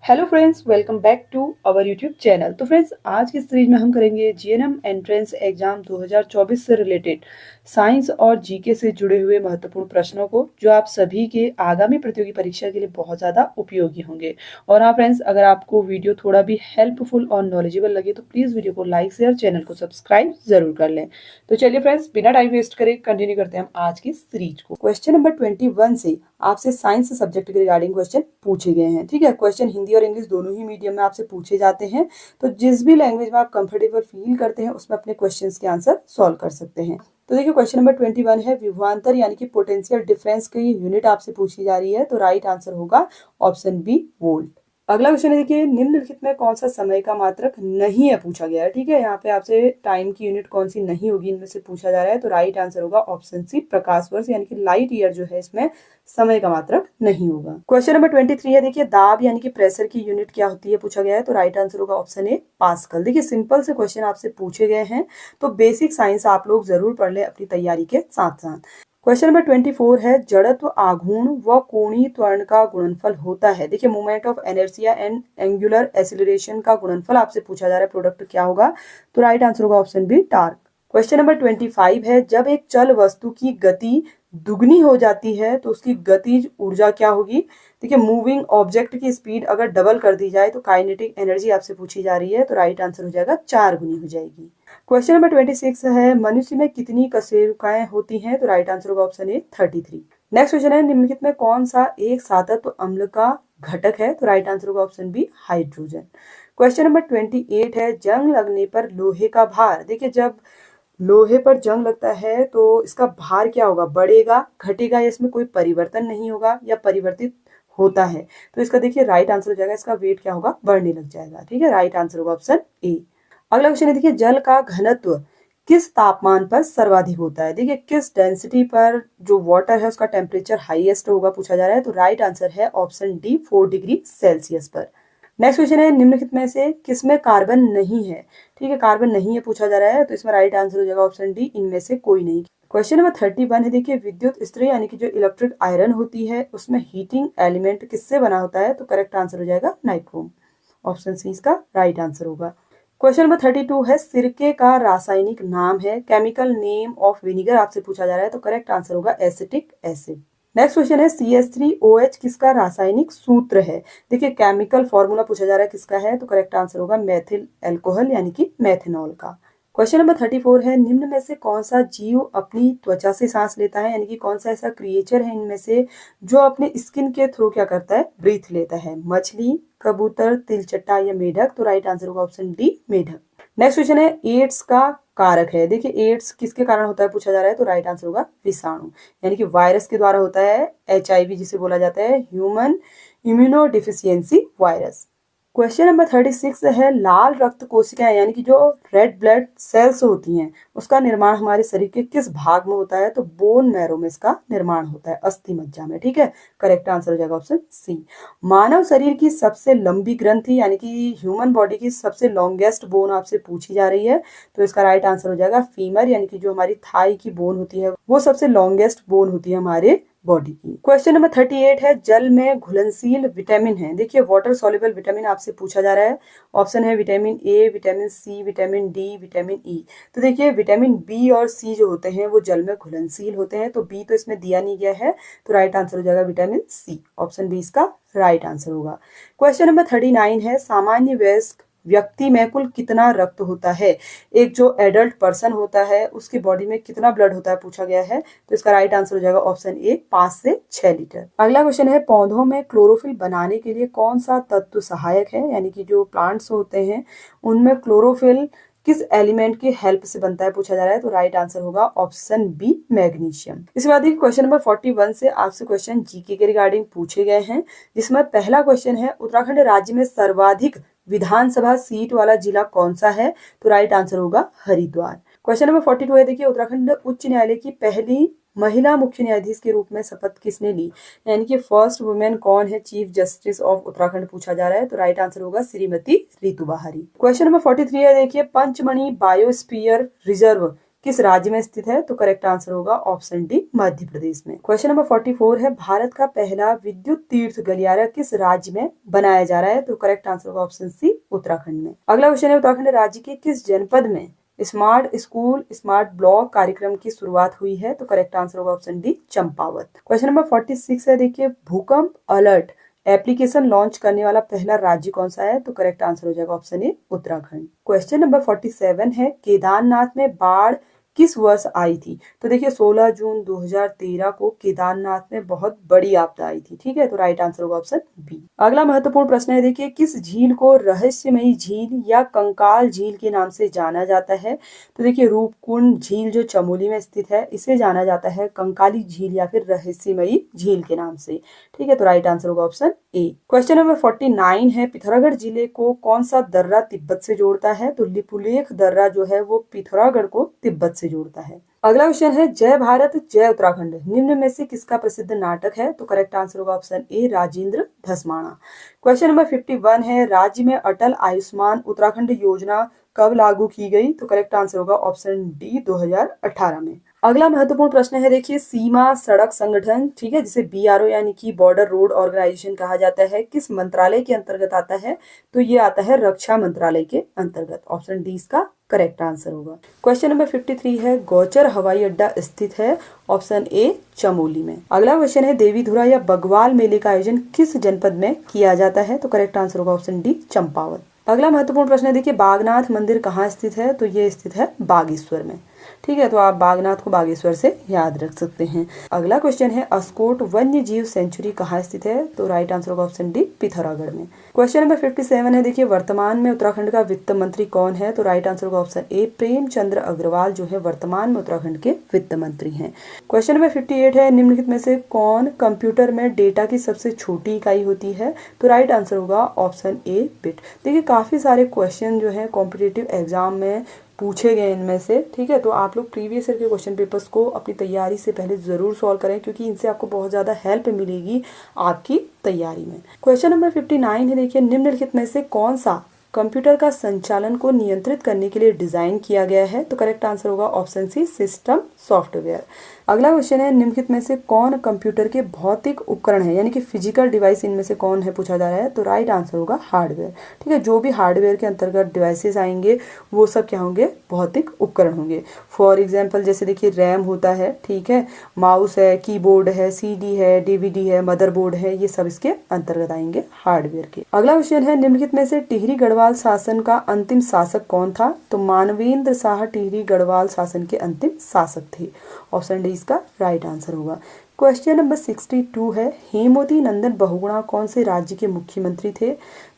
Hello friends, welcome back to our YouTube channel. तो friends, आज की सीरीज में हम करेंगे जीएनएम एंट्रेंस एग्जाम 2024 से रिलेटेड साइंस और जीके से जुड़े हुए महत्वपूर्ण प्रश्नों को, जो आप सभी के आगामी प्रतियोगी परीक्षा के लिए बहुत ज़्यादा उपयोगी होंगे। और हाँ फ्रेंड्स, अगर आपको वीडियो थोड़ा भी हेल्पफुल और नॉलेजेबल लगे तो प्लीज़ वीडियो को लाइक शेयर, चैनल को सब्सक्राइब जरूर कर लें। तो चलिए फ्रेंड्स, बिना टाइम वेस्ट करे कंटिन्यू करते हैं हम आज की सीरीज को। क्वेश्चन नंबर 21 से आपसे साइंस सब्जेक्ट के रिगार्डिंग क्वेश्चन पूछे गए हैं। ठीक है, क्वेश्चन हिंदी और इंग्लिश दोनों ही मीडियम में आपसे पूछे जाते हैं। तो जिस भी लैंग्वेज में आप कंफर्टेबल फील करते हैं उसमें अपने क्वेश्चंस के आंसर सॉल्व कर सकते हैं। तो देखिए, क्वेश्चन नंबर 21 है विभवांतर यानी कि पोटेंशियल डिफरेंस की यूनिट आपसे पूछी जा रही है। तो राइट आंसर होगा ऑप्शन बी, वोल्ट। अगला क्वेश्चन है, देखिए निम्नलिखित में कौन सा समय का मात्रक नहीं है पूछा गया है। ठीक है, यहाँ पे आपसे टाइम की यूनिट कौन सी नहीं होगी इनमें से पूछा जा रहा है। तो राइट आंसर होगा ऑप्शन सी, प्रकाश वर्ष यानी कि लाइट ईयर जो है इसमें समय का मात्रक नहीं होगा। क्वेश्चन नंबर 23 है, देखिए दाब यानी कि प्रेशर की यूनिट क्या होती है पूछा गया है। तो राइट आंसर होगा ऑप्शन ए, पास्कल। देखिए सिंपल से क्वेश्चन आपसे पूछे गए हैं, तो बेसिक साइंस आप लोग जरूर पढ़ लें अपनी तैयारी के साथ साथ। क्वेश्चन नंबर 24 है, जड़त्व आघूर्ण व कोणीय त्वरण का गुणनफल होता है। देखिए moment of inertia and angular acceleration का गुणनफल आपसे पूछा जा रहा है, प्रोडक्ट क्या होगा। तो राइट आंसर होगा option B, torque. Question number 25 है, जब एक चल वस्तु की गति दुगनी हो जाती है तो उसकी गतिज ऊर्जा क्या होगी। देखिए मूविंग ऑब्जेक्ट की स्पीड अगर डबल कर दी जाए तो काइनेटिक एनर्जी आपसे पूछी जा रही है। तो राइट आंसर हो जाएगा 4 गुनी हो जाएगी। क्वेश्चन नंबर 26 है, मनुष्य में कितनी कशेरुकाएं होती हैं। तो राइट आंसर होगा ऑप्शन ए, 33। नेक्स्ट क्वेश्चन है, निम्नलिखित में कौन सा एक सातत्व अम्ल का घटक है। तो राइट आंसर होगा option B, hydrogen. Question number 28 है, जंग लगने पर लोहे का भार। देखिए जब लोहे पर जंग लगता है तो इसका भार क्या होगा, बढ़ेगा घटेगा, या इसमें कोई परिवर्तन नहीं होगा या परिवर्तित होता है। तो इसका देखिए राइट आंसर हो जाएगा, इसका वेट क्या होगा, बढ़ने लग जाएगा। ठीक है, राइट आंसर होगा ऑप्शन ए। अगला क्वेश्चन है, देखिए जल का घनत्व किस तापमान पर सर्वाधिक होता है। देखिए किस डेंसिटी पर जो वाटर है उसका टेम्परेचर हाईएस्ट होगा पूछा जा रहा है। तो राइट आंसर है ऑप्शन डी, 4 डिग्री सेल्सियस पर। नेक्स्ट क्वेश्चन है, निम्नलिखित में से किसमें कार्बन नहीं है। ठीक है, कार्बन नहीं है पूछा जा रहा है, तो इसमें राइट आंसर हो जाएगा ऑप्शन डी, इनमें से कोई नहीं। क्वेश्चन नंबर 31 है, देखिए विद्युत स्त्री यानी कि जो इलेक्ट्रिक आयरन होती है उसमें हीटिंग एलिमेंट किससे बना होता है। तो करेक्ट आंसर हो जाएगा नाइट्रोम, ऑप्शन सी इसका राइट आंसर होगा। क्वेश्चन नंबर 32 है, सिरके का रासायनिक नाम है, केमिकल नेम ऑफ विनीगर आपसे पूछा जा रहा है। तो करेक्ट आंसर होगा एसिटिक एसिड। नेक्स्ट क्वेश्चन है, CH3OH किसका रासायनिक सूत्र है। देखिए केमिकल फॉर्मूला पूछा जा रहा है किसका है। तो करेक्ट आंसर होगा मेथिल एल्कोहल यानी कि मेथनॉल का। क्वेश्चन नंबर 34 है, निम्न में से कौन सा जीव अपनी त्वचा से सांस लेता है, यानी कि कौन सा ऐसा क्रिएचर है इनमें से जो अपने स्किन के थ्रू क्या करता है, ब्रीथ लेता है। मछली, कबूतर, तिलचट्टा या मेढक। तो राइट आंसर होगा ऑप्शन डी, मेढक। नेक्स्ट क्वेश्चन है, एड्स का कारक है। देखिए एड्स किसके कारण होता है पूछा जा रहा है। तो राइट आंसर होगा विषाणु, यानी कि वायरस के द्वारा होता है। HIV जिसे बोला जाता है, human immuno deficiency virus. Question number 36 है, लाल रक्त कोशिकाएं यानी कि जो रेड ब्लड सेल्स होती हैं उसका निर्माण हमारे शरीर के किस भाग में होता है। तो बोन मैरो में इसका निर्माण होता है, अस्थि मज्जा में। ठीक है, करेक्ट आंसर हो जाएगा ऑप्शन सी। मानव शरीर की सबसे लंबी ग्रंथि यानी कि ह्यूमन बॉडी की सबसे लॉन्गेस्ट बोन आपसे पूछी जा रही है। तो इसका राइट आंसर हो जाएगा फीमर, यानी कि जो हमारी थाई की बोन होती है वो सबसे लॉन्गेस्ट बोन होती है हमारे बॉडी की। क्वेश्चन नंबर 38 है, जल में घुलनशील विटामिन है। देखिए वाटर सॉल्युबल विटामिन आपसे पूछा जा रहा है। ऑप्शन है vitamin A, vitamin C, vitamin D, vitamin E. तो देखिए विटामिन बी और सी जो होते हैं वो जल में घुलनशील होते हैं। तो बी तो इसमें दिया नहीं गया है, तो राइट आंसर हो जाएगा विटामिन सी, ऑप्शन बी इसका राइट आंसर होगा। क्वेश्चन नंबर 39 है, सामान्य वयस्क व्यक्ति में कुल कितना रक्त होता है। एक जो एडल्ट पर्सन होता है उसकी बॉडी में कितना ब्लड होता है पूछा गया है। तो इसका राइट आंसर हो जाएगा ऑप्शन ए, 5 से 6 लीटर। अगला क्वेश्चन है, पौधों में क्लोरोफिल बनाने के लिए कौन सा तत्व सहायक है, यानी कि जो प्लांट्स होते हैं उनमें क्लोरोफिल किस एलिमेंट की हेल्प से बनता है पूछा जा रहा है। तो राइट आंसर होगा ऑप्शन बी, मैग्नीशियम। इसके बाद क्वेश्चन नंबर 41 से आपसे क्वेश्चन जीके के रिगार्डिंग पूछे गए हैं, जिसमें पहला क्वेश्चन है, उत्तराखंड राज्य में सर्वाधिक विधानसभा सीट वाला जिला कौन सा है। तो राइट आंसर होगा हरिद्वार। क्वेश्चन नंबर 42 है, देखिए उत्तराखंड उच्च न्यायालय की पहली महिला मुख्य न्यायाधीश के रूप में शपथ किसने ली, यानी कि फर्स्ट वुमेन कौन है चीफ जस्टिस ऑफ उत्तराखंड पूछा जा रहा है। तो राइट आंसर होगा श्रीमती रितु बहारी। क्वेश्चन नंबर 43 है, देखिए पंचमणि बायोस्फीयर रिजर्व किस राज्य में स्थित है? तो करेक्ट आंसर होगा ऑप्शन डी, मध्य प्रदेश में। क्वेश्चन नंबर 44 है, भारत का पहला विद्युत तीर्थ गलियारा किस राज्य में बनाया जा रहा है? तो करेक्ट आंसर होगा ऑप्शन सी, उत्तराखंड में। अगला क्वेश्चन है, उत्तराखंड राज्य के किस जनपद में स्मार्ट स्कूल स्मार्ट ब्लॉक कार्यक्रम की शुरुआत हुई है? तो करेक्ट आंसर होगा option D, Champawat. Question number 46 है, देखिए भूकंप अलर्ट एप्लीकेशन लॉन्च करने वाला पहला राज्य कौन सा है? तो करेक्ट आंसर हो जाएगा option A, Uttarakhand. Question number 47 है, केदारनाथ में बाढ़ किस वर्ष आई थी? तो देखिए 16 जून 2013 को केदारनाथ में बहुत बड़ी आपदा आई थी। ठीक है, तो राइट आंसर होगा ऑप्शन बी। अगला महत्वपूर्ण प्रश्न है, देखिए किस झील को रहस्यमयी झील या कंकाल झील के नाम से जाना जाता है? तो देखिए रूपकुंड झील जो चमोली में स्थित है, इसे जाना जाता है कंकाली झील या फिर रहस्यमयी झील के नाम से। ठीक है, तो राइट आंसर होगा ऑप्शन ए। क्वेश्चन नंबर 49 है, पिथौरागढ़ जिले को कौन सा दर्रा तिब्बत से जोड़ता है? तो लिपुलेख दर्रा जो है वो पिथौरागढ़ को तिब्बत से जोड़ता है। अगला क्वेश्चन है, जय भारत जय उत्तराखंड निम्न में से किसका प्रसिद्ध नाटक है? तो करेक्ट आंसर होगा option A, Rajendra Dhasmana. Question number 51 है, राज्य में अटल आयुष्मान उत्तराखंड योजना कब लागू की गई? तो करेक्ट आंसर होगा ऑप्शन डी, 2018 में। अगला महत्वपूर्ण प्रश्न है, देखिए सीमा सड़क संगठन, ठीक है, जिसे BRO यानी कि बॉर्डर रोड ऑर्गेनाइजेशन कहा जाता है, किस मंत्रालय के अंतर्गत आता है? तो ये आता है रक्षा मंत्रालय के अंतर्गत। ऑप्शन डी इसका करेक्ट आंसर होगा। क्वेश्चन नंबर 53 है, गौचर हवाई अड्डा स्थित है? ऑप्शन ए, चमोली में। अगला क्वेश्चन है, देवीधुरा या बगवाल मेले का आयोजन किस जनपद में किया जाता है? तो करेक्ट आंसर होगा ऑप्शन डी, चंपावत। अगला महत्वपूर्ण प्रश्न है, देखिए बागनाथ मंदिर कहाँ स्थित है? तो ये स्थित है बागेश्वर में। ठीक है, तो आप बागनाथ को बागेश्वर से याद रख सकते हैं। अगला क्वेश्चन है, अस्कोट वन्य जीव सेंचुरी कहाँ स्थित है? तो राइट आंसर होगा ऑप्शन डी, पिथौरागढ़ में। क्वेश्चन नंबर 57 है, देखिए वर्तमान में उत्तराखंड का वित्त मंत्री कौन है? तो राइट आंसर होगा ऑप्शन ए, प्रेमचंद्र अग्रवाल जो है वर्तमान में उत्तराखंड के वित्त मंत्री हैं। क्वेश्चन नंबर 58 है, निम्नलिखित में से कौन कंप्यूटर में डेटा की सबसे छोटी इकाई होती है? तो राइट आंसर होगा ऑप्शन ए, बिट। देखिए काफी सारे क्वेश्चन जो है कॉम्पिटिटिव एग्जाम में पूछे गए इनमें से। ठीक है, तो आप लोग प्रीवियस ईयर के क्वेश्चन पेपर्स को अपनी तैयारी से पहले जरूर सॉल्व करें, क्योंकि इनसे आपको बहुत ज़्यादा हेल्प मिलेगी आपकी तैयारी में। क्वेश्चन नंबर 59 है, देखिए निम्नलिखित में से कौन सा कंप्यूटर का संचालन को नियंत्रित करने के लिए डिजाइन किया गया है? तो करेक्ट आंसर होगा ऑप्शन सी, सिस्टम सॉफ्टवेयर। अगला क्वेश्चन है, निम्नलिखित में से कौन कंप्यूटर के भौतिक उपकरण है, यानी कि फिजिकल डिवाइस इनमें से कौन है पूछा जा रहा है? तो राइट आंसर होगा हार्डवेयर। ठीक है, जो भी हार्डवेयर के अंतर्गत डिवाइसेस आएंगे वो सब क्या होंगे? भौतिक उपकरण होंगे। फॉर एग्जाम्पल जैसे देखिए रैम होता है, ठीक है, माउस है, कीबोर्ड है, CD है, DVD है, मदरबोर्ड है, ये सब इसके अंतर्गत आएंगे हार्डवेयर के। अगला क्वेश्चन है, निम्नलिखित में से टिहरी गढ़वाल शासन का अंतिम शासक कौन था? तो मानवेंद्र शाह टिहरी गढ़वाल शासन के अंतिम शासक थे। ऑप्शन डी इसका राइट आंसर होगा। क्वेश्चन नंबर 62 है, हेमवती नंदन बहुगुणा कौन से राज्य के मुख्यमंत्री थे?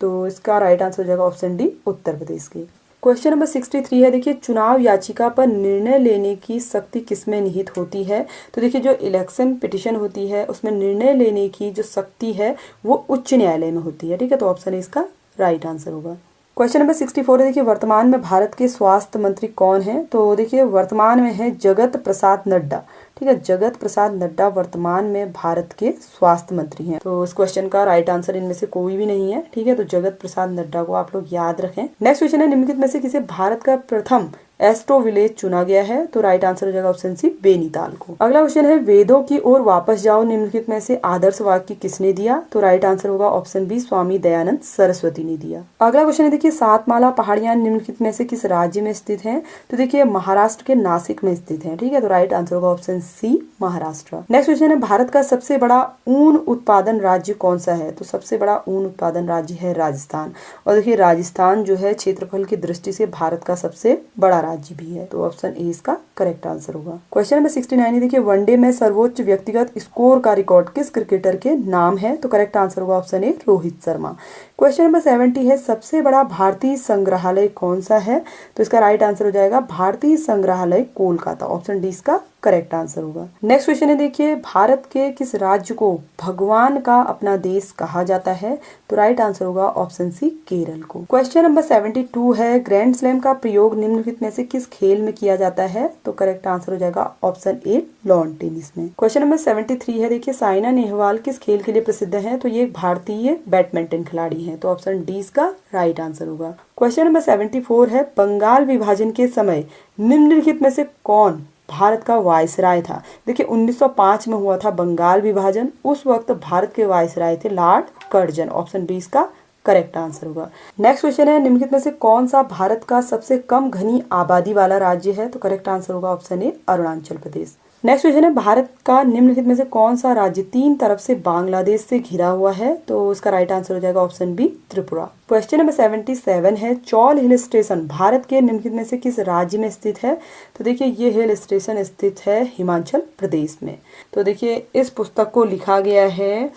तो इसका राइट आंसर हो जाएगा ऑप्शन डी, उत्तर प्रदेश के। क्वेश्चन नंबर 63 है, देखिए चुनाव याचिका पर निर्णय लेने की शक्ति किसमें निहित होती है? तो देखिए जो इलेक्शन पिटिशन होती है उसमें निर्णय लेने की जो शक्ति है वो उच्च न्यायालय में होती है। ठीक है, तो ऑप्शन इसका राइट आंसर होगा। क्वेश्चन नंबर 64 है, देखिए वर्तमान में भारत के स्वास्थ्य मंत्री कौन है? तो देखिए वर्तमान में है जगत प्रसाद नड्डा। ठीक है, जगत प्रसाद नड्डा वर्तमान में भारत के स्वास्थ्य मंत्री हैं। तो इस क्वेश्चन का राइट आंसर इनमें से कोई भी नहीं है। ठीक है, तो जगत प्रसाद नड्डा को आप लोग याद रखें। नेक्स्ट क्वेश्चन है, निम्नलिखित में से किसे भारत का प्रथम एस्ट्रो विलेज चुना गया है? तो राइट आंसर हो जाएगा ऑप्शन सी, बेनीताल को। अगला क्वेश्चन है, वेदों की ओर वापस जाओ निम्नलिखित में से आदर्श वाक्य किसने दिया? तो राइट आंसर होगा ऑप्शन बी, स्वामी दयानंद सरस्वती ने दिया। अगला क्वेश्चन है, देखिए सातमाला पहाड़ियां निम्नलिखित में से किस राज्य में स्थित हैं? तो देखिए महाराष्ट्र के नासिक में स्थित है। ठीक है, तो राइट आंसर होगा option C, Maharashtra. Next question है, भारत का सबसे बड़ा ऊन उत्पादन राज्य कौन सा है? तो सबसे बड़ा ऊन उत्पादन राज्य है राजस्थान। और देखिए राजस्थान जो है क्षेत्रफल की दृष्टि से भारत का सबसे बड़ा राज्य भी है। तो ऑप्शन ए इसका करेक्ट आंसर होगा। क्वेश्चन नंबर 69 है, देखिए वनडे में सर्वोच्च व्यक्तिगत स्कोर का रिकॉर्ड किस क्रिकेटर के नाम है? तो करेक्ट आंसर होगा option A, Rohit Sharma. Question number 70 है, सबसे बड़ा भारतीय संग्रहालय कौन सा है? तो इसका राइट आंसर हो जाएगा भारतीय संग्रहालय कोलकाता। ऑप्शन डी इसका करेक्ट आंसर होगा। नेक्स्ट क्वेश्चन है, देखिए भारत के किस राज्य को भगवान का अपना देश कहा जाता है? तो राइट आंसर होगा ऑप्शन सी, केरल को। क्वेश्चन नंबर 72 है, ग्रैंड स्लैम का प्रयोग निम्नलिखित में से किस खेल में किया जाता है? तो करेक्ट आंसर हो जाएगा ऑप्शन ए, लॉन टेनिस में। क्वेश्चन नंबर 73 है, देखिए साइना नेहवाल किस खेल के लिए प्रसिद्ध है? तो ये एक भारतीय बैडमिंटन खिलाड़ी है, तो ऑप्शन डी इसका राइट आंसर होगा। क्वेश्चन नंबर 74 है, बंगाल विभाजन के समय निम्नलिखित में से कौन भारत का वायसराय था? देखिए 1905 में हुआ था बंगाल विभाजन, उस वक्त भारत के वायसराय थे लॉर्ड कर्जन, ऑप्शन बी इसका करेक्ट आंसर होगा। नेक्स्ट क्वेश्चन है, निम्नलिखित में से कौन सा भारत का सबसे कम घनी आबादी वाला राज्य है? तो करेक्ट आंसर होगा option A, Arunachal Pradesh. Next question है, भारत का निम्नलिखित में से कौन सा राज्य तीन तरफ से बांग्लादेश से घिरा हुआ है? तो इसका राइट आंसर हो जाएगा option B, Tripura. Question number 77 है, चौल हिल स्टेशन भारत के निम्नलिखित में से किस राज्य में स्थित है? तो देखिए ये हिल स्टेशन स्थित है हिमाचल प्रदेश में। तो देखिए इस पुस्तक को लिखा गया है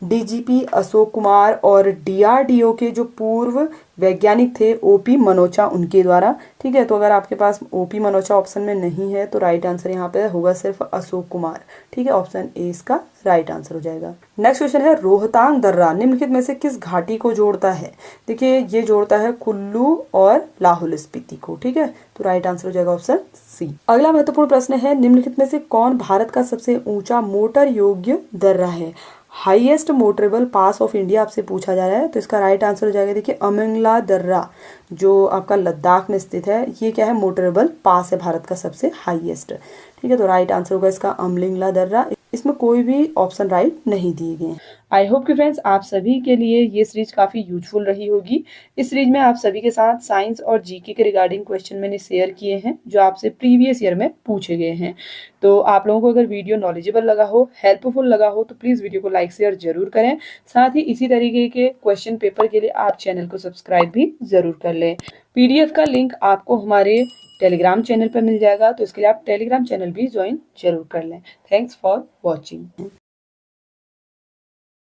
डीजीपी अशोक कुमार और डीआरडीओ के जो पूर्व वैज्ञानिक थे ओपी मनोचा, उनके द्वारा। ठीक है, तो अगर आपके पास ओपी मनोचा ऑप्शन में नहीं है तो राइट आंसर यहाँ पे होगा सिर्फ अशोक कुमार। ठीक है, ऑप्शन ए इसका राइट आंसर हो जाएगा। नेक्स्ट क्वेश्चन है, रोहतांग दर्रा निम्नलिखित में से किस घाटी को जोड़ता है? देखिए ये जोड़ता है कुल्लू और लाहौल स्पीति को। ठीक है, तो राइट आंसर हो जाएगा ऑप्शन सी। अगला महत्वपूर्ण प्रश्न है, निम्नलिखित में से कौन भारत का सबसे ऊंचा मोटर योग्य दर्रा है? Highest motorable pass of India आपसे पूछा जा रहा है, तो इसका राइट आंसर हो जाएगा देखिए अमंगला दर्रा, जो आपका लद्दाख में स्थित है। ये क्या है, मोटरेबल पास है भारत का सबसे हाईएस्ट। ठीक है, तो राइट आंसर होगा इसका अमलिंगला दर्रा। इसमें कोई भी ऑप्शन राइट नहीं दिए गए हैं। आई होप कि फ्रेंड्स आप सभी के लिए ये सीरीज काफ़ी यूजफुल रही होगी। इस सीरीज में आप सभी के साथ साइंस और जीके के रिगार्डिंग क्वेश्चन मैंने शेयर किए हैं जो आपसे प्रीवियस ईयर में पूछे गए हैं। तो आप लोगों को अगर वीडियो नॉलेजेबल लगा हो, हेल्पफुल लगा हो, तो प्लीज़ वीडियो को लाइक शेयर जरूर करें। साथ ही इसी तरीके के क्वेश्चन पेपर के लिए आप चैनल को सब्सक्राइब भी जरूर कर लें। PDF का लिंक आपको हमारे टेलीग्राम चैनल पर मिल जाएगा, तो इसके लिए आप टेलीग्राम चैनल भी ज्वाइन जरूर कर लें। Thanks for watching.